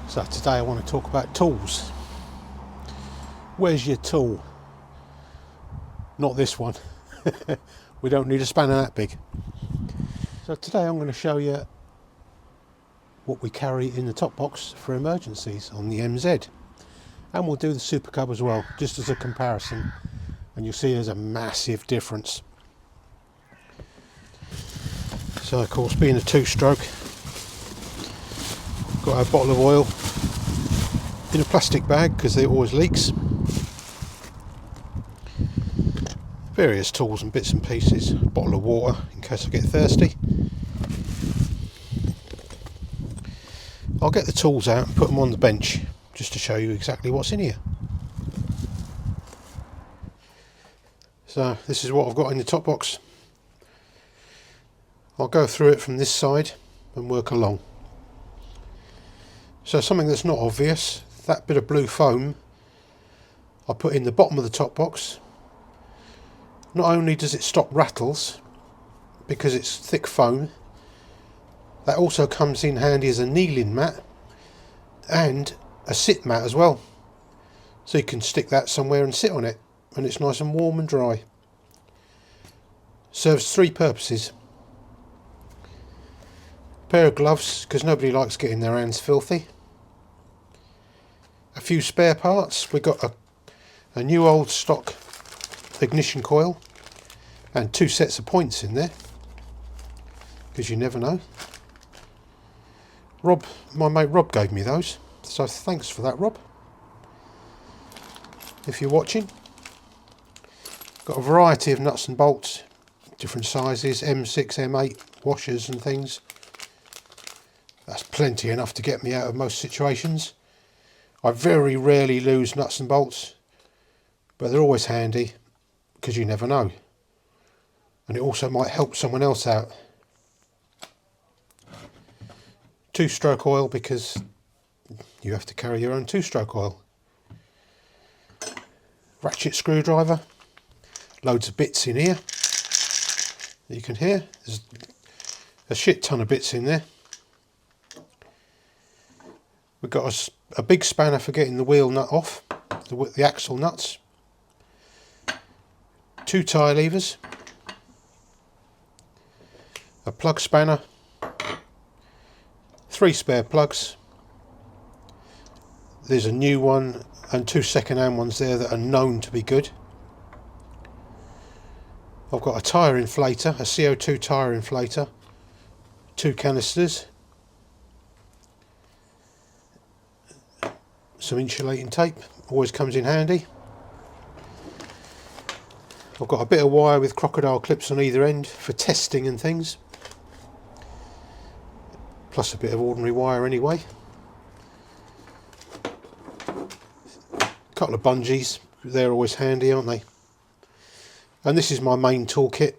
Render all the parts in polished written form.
So today I want to talk about tools. Where's your tool? Not this one. We don't need a spanner that big. So today I'm going to show you what we carry in the top box for emergencies on the MZ. And we'll do the Super Cub as well, just as a comparison. And you'll see there's a massive difference. So of course, being a two-stroke, got a bottle of oil in a plastic bag because it always leaks. Various tools and bits and pieces, a bottle of water in case I get thirsty. I'll get the tools out and put them on the bench just to show you exactly what's in here. So this is what I've got in the top box. I'll go through it from this side and work along. So something that's not obvious, that bit of blue foam I put in the bottom of the top box. Not only does it stop rattles because it's thick foam, that also comes in handy as a kneeling mat and a sit mat as well. So you can stick that somewhere and sit on it and it's nice and warm and dry. Serves three purposes. Pair of gloves because nobody likes getting their hands filthy. A few spare parts. We've got a new old stock ignition coil and two sets of points in there because you never know. My mate Rob gave me those, so thanks for that, Rob, if you're watching. Got a variety of nuts and bolts, different sizes, M6, M8 washers and things. That's plenty enough to get me out of most situations. I very rarely lose nuts and bolts, but they're always handy because you never know. And it also might help someone else out. Two-stroke oil because you have to carry your own two-stroke oil. Ratchet screwdriver. Loads of bits in here. You can hear there's a shit ton of bits in there. We've got a big spanner for getting the wheel nut off, the axle nuts. Two tyre levers. A plug spanner. Three spare plugs. There's a new one and two second-hand ones there that are known to be good. I've got a tyre inflator, a CO2 tyre inflator, two canisters, some insulating tape, always comes in handy. I've got a bit of wire with crocodile clips on either end for testing and things, plus a bit of ordinary wire anyway. A couple of bungees, they're always handy, aren't they? And this is my main toolkit.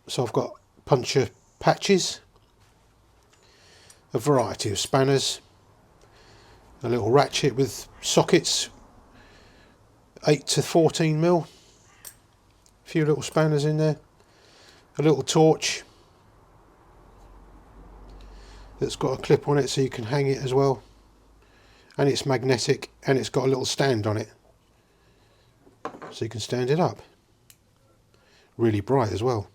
So I've got puncture patches, a variety of spanners, a little ratchet with sockets, 8 to 14 mil, a few little spanners in there, a little torch that's got a clip on it so you can hang it as well, and it's magnetic and it's got a little stand on it so you can stand it up. Really bright as well.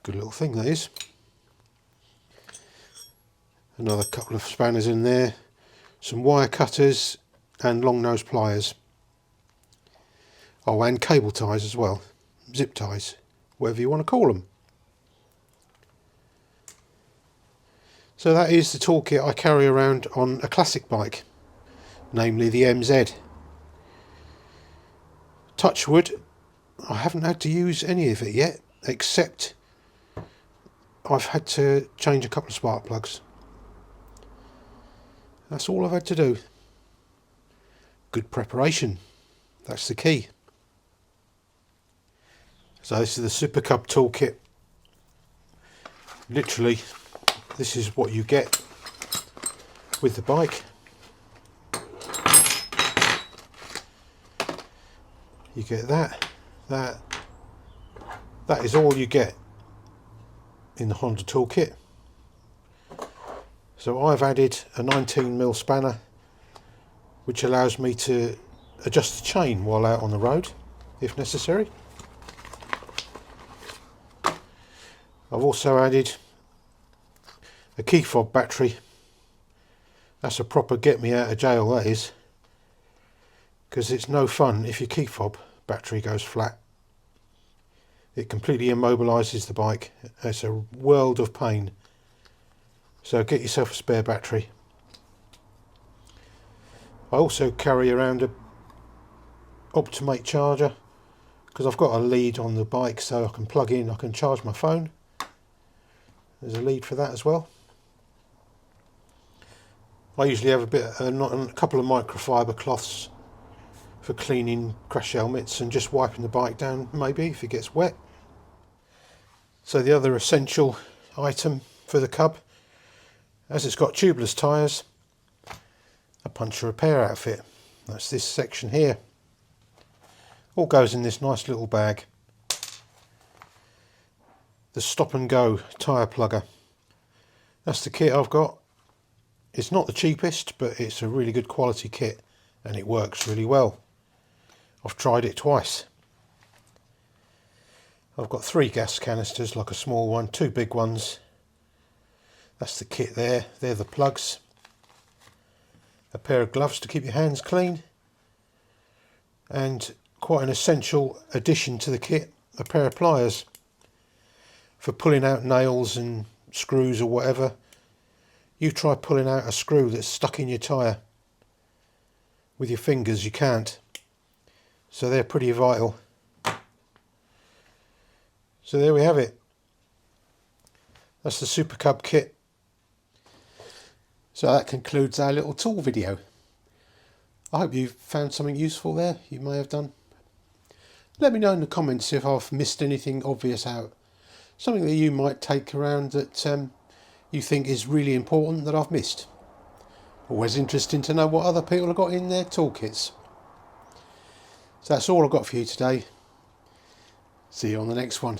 Good little thing that is. Another couple of spanners in there, some wire cutters and long nose pliers. Oh, and cable ties as well, zip ties, whatever you want to call them. So that is the toolkit I carry around on a classic bike, namely the MZ. Touch wood, I haven't had to use any of it yet, except I've had to change a couple of spark plugs. That's all I've had to do. Good preparation, that's the key. So this is the Super Cub toolkit. Literally, this is what you get with the bike. You get that is all you get. in the Honda toolkit. So I've added a 19mm spanner which allows me to adjust the chain while out on the road if necessary. I've also added a key fob battery. That's a proper get me out of jail, that is, because it's no fun if your key fob battery goes flat. It completely immobilises the bike. It's a world of pain. So get yourself a spare battery. I also carry around a Optimate charger because I've got a lead on the bike, so I can plug in, I can charge my phone. There's a lead for that as well. I usually have a couple of microfiber cloths for cleaning crash helmets and just wiping the bike down maybe if it gets wet. So the other essential item for the cub, as it's got tubeless tyres, a puncture repair outfit. That's this section here. All goes in this nice little bag. The Stop and Go tyre plugger. That's the kit I've got. It's not the cheapest, but it's a really good quality kit and it works really well. I've tried it twice. I've got 3 gas canisters, like a small one, 2 big ones. That's the kit there. They're the plugs. A pair of gloves to keep your hands clean. And quite an essential addition to the kit, a pair of pliers for pulling out nails and screws or whatever. You try pulling out a screw that's stuck in your tyre with your fingers, you can't. So they're pretty vital. So there we have it. That's the Super Cub kit. So that concludes our little tool video. I hope you found something useful there. You may have done. Let me know in the comments if I've missed anything obvious out. Something that you might take around that you think is really important that I've missed. Always interesting to know what other people have got in their toolkits. So that's all I've got for you today. See you on the next one.